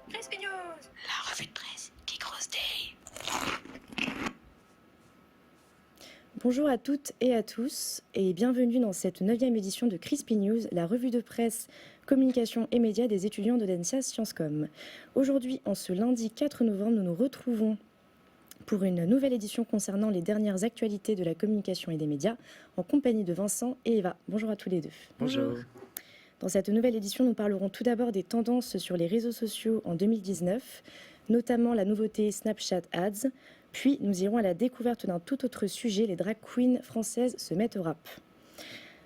Crispy News. La revue de presse qui grosse day. Bonjour à toutes et à tous et bienvenue dans cette 9e édition de Crispy News, la revue de presse, communication et médias des étudiants de l'ENSIA Sciencescom. Aujourd'hui, en ce lundi 4 novembre, nous nous retrouvons pour une nouvelle édition concernant les dernières actualités de la communication et des médias en compagnie de Vincent et Eva. Bonjour à tous les deux. Bonjour. Dans cette nouvelle édition, nous parlerons tout d'abord des tendances sur les réseaux sociaux en 2019, notamment la nouveauté Snapchat Ads, puis nous irons à la découverte d'un tout autre sujet, les drag queens françaises se mettent au rap.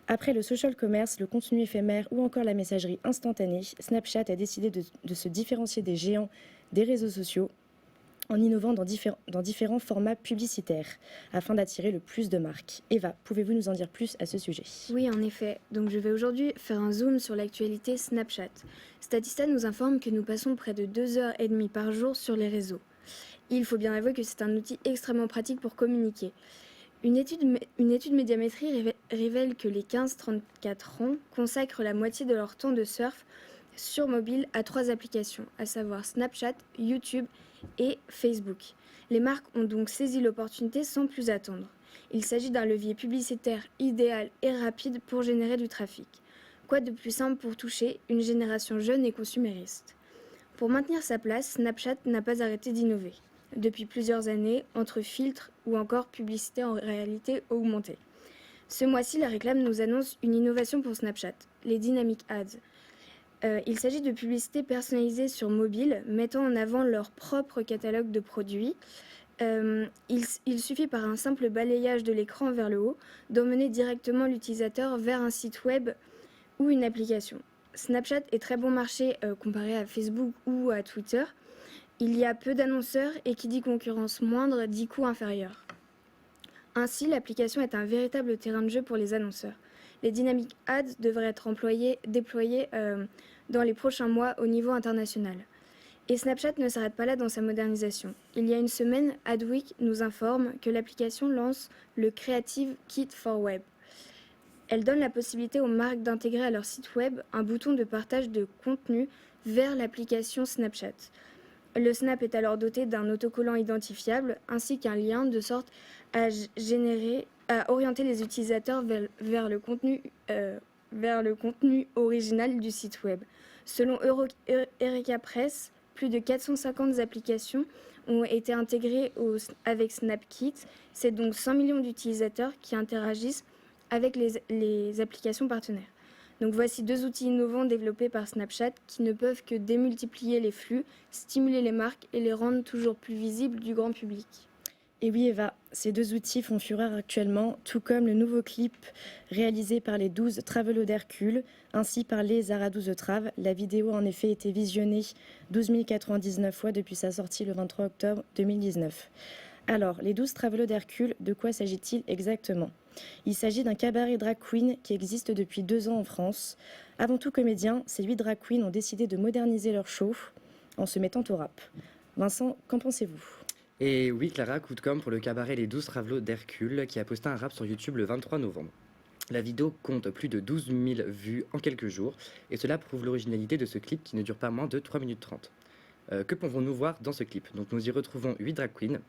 Après le social commerce, le contenu éphémère ou encore la messagerie instantanée, Snapchat a décidé de se différencier des géants des réseaux sociaux en innovant dans différents formats publicitaires afin d'attirer le plus de marques. Eva, pouvez-vous nous en dire plus à ce sujet ? Oui, en effet. Donc je vais aujourd'hui faire un zoom sur l'actualité Snapchat. Statista nous informe que nous passons près de 2h30 par jour sur les réseaux. Il faut bien avouer que c'est un outil extrêmement pratique pour communiquer. Une étude Médiamétrie révèle que les 15-34 ans consacrent la moitié de leur temps de surf sur mobile à 3 applications, à savoir Snapchat, YouTube et Facebook. Les marques ont donc saisi l'opportunité sans plus attendre. Il s'agit d'un levier publicitaire idéal et rapide pour générer du trafic. Quoi de plus simple pour toucher une génération jeune et consumériste ? Pour maintenir sa place, Snapchat n'a pas arrêté d'innover. Depuis plusieurs années, entre filtres ou encore publicité en réalité augmentée. Ce mois-ci, la réclame nous annonce une innovation pour Snapchat, les Dynamic Ads. Il s'agit de publicités personnalisées sur mobile, mettant en avant leur propre catalogue de produits. Il suffit par un simple balayage de l'écran vers le haut d'emmener directement l'utilisateur vers un site web ou une application. Snapchat est très bon marché comparé à Facebook ou à Twitter. Il y a peu d'annonceurs et qui dit concurrence moindre dit coût inférieur. Ainsi, l'application est un véritable terrain de jeu pour les annonceurs. Les Dynamic Ads devraient être déployés dans les prochains mois au niveau international. Et Snapchat ne s'arrête pas là dans sa modernisation. Il y a une semaine, Adweek nous informe que l'application lance le Creative Kit for Web. Elle donne la possibilité aux marques d'intégrer à leur site web un bouton de partage de contenu vers l'application Snapchat. Le Snap est alors doté d'un autocollant identifiable ainsi qu'un lien de sorte à orienter les utilisateurs vers le contenu original du site web. Selon Eureka Press, plus de 450 applications ont été intégrées avec SnapKit. C'est donc 100 millions d'utilisateurs qui interagissent avec les applications partenaires. Donc voici 2 outils innovants développés par Snapchat qui ne peuvent que démultiplier les flux, stimuler les marques et les rendre toujours plus visibles du grand public. Et oui Eva, ces 2 outils font fureur actuellement, tout comme le nouveau clip réalisé par les 12 Travelots d'Hercule, ainsi par les Zara 12 Trav. La vidéo a en effet été visionnée 12 099 fois depuis sa sortie le 23 octobre 2019. Alors, les 12 Travelots d'Hercule, de quoi s'agit-il exactement ? Il s'agit d'un cabaret drag queen qui existe depuis 2 ans en France. Avant tout comédiens, ces 8 drag queens ont décidé de moderniser leur show en se mettant au rap. Vincent, qu'en pensez-vous ? Et oui, Clara, coup de com' pour le cabaret Les 12 Travelots d'Hercule qui a posté un rap sur YouTube le 23 novembre. La vidéo compte plus de 12 000 vues en quelques jours et cela prouve l'originalité de ce clip qui ne dure pas moins de 3 minutes 30. Que pouvons-nous voir dans ce clip ? Donc nous y retrouvons 8 drag queens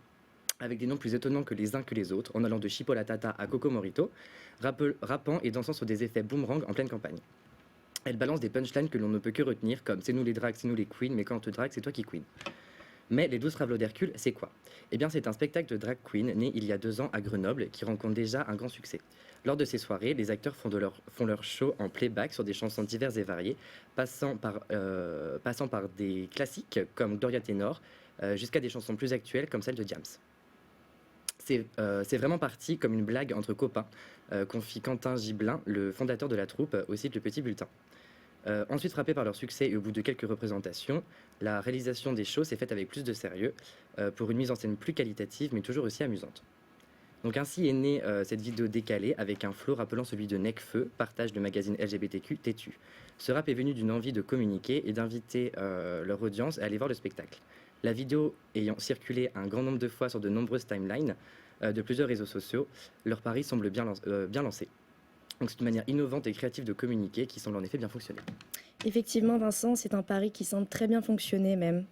avec des noms plus étonnants que les uns que les autres, en allant de Chipola Tata à Coco Morito, rappant et dansant sur des effets boomerang en pleine campagne. Elle balance des punchlines que l'on ne peut que retenir, comme « c'est nous les drags, c'est nous les queens, mais quand on te drague, c'est toi qui queen ». Mais les 12 Travelots d'Hercule, c'est quoi ? Eh bien, c'est un spectacle de drag queen né il y a 2 ans à Grenoble qui rencontre déjà un grand succès. Lors de ces soirées, les acteurs font leur show en playback sur des chansons diverses et variées, passant par des classiques comme Gloria Ténor, jusqu'à des chansons plus actuelles comme celle de Diams. C'est vraiment parti comme une blague entre copains, confie Quentin Gibelin, le fondateur de la troupe, au site Le Petit Bulletin. Ensuite frappé par leur succès et au bout de quelques représentations, la réalisation des shows s'est faite avec plus de sérieux, pour une mise en scène plus qualitative mais toujours aussi amusante. Donc ainsi est née cette vidéo décalée avec un flow rappelant celui de Necfeu, partage de magazine LGBTQ Têtu. Ce rap est venu d'une envie de communiquer et d'inviter leur audience à aller voir le spectacle. La vidéo ayant circulé un grand nombre de fois sur de nombreuses timelines, de plusieurs réseaux sociaux. Leur pari semble bien lancé. Donc c'est une manière innovante et créative de communiquer qui semble en effet bien fonctionner. Effectivement, Vincent, c'est un pari qui semble très bien fonctionner même.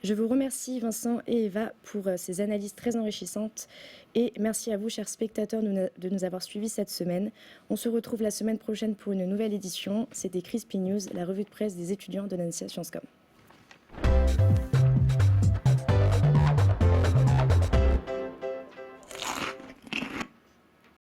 Je vous remercie, Vincent et Eva, pour ces analyses très enrichissantes. Et merci à vous, chers spectateurs, de nous avoir suivis cette semaine. On se retrouve la semaine prochaine pour une nouvelle édition. C'était Crispy News, la revue de presse des étudiants de l'ANSSIA Sciences Com.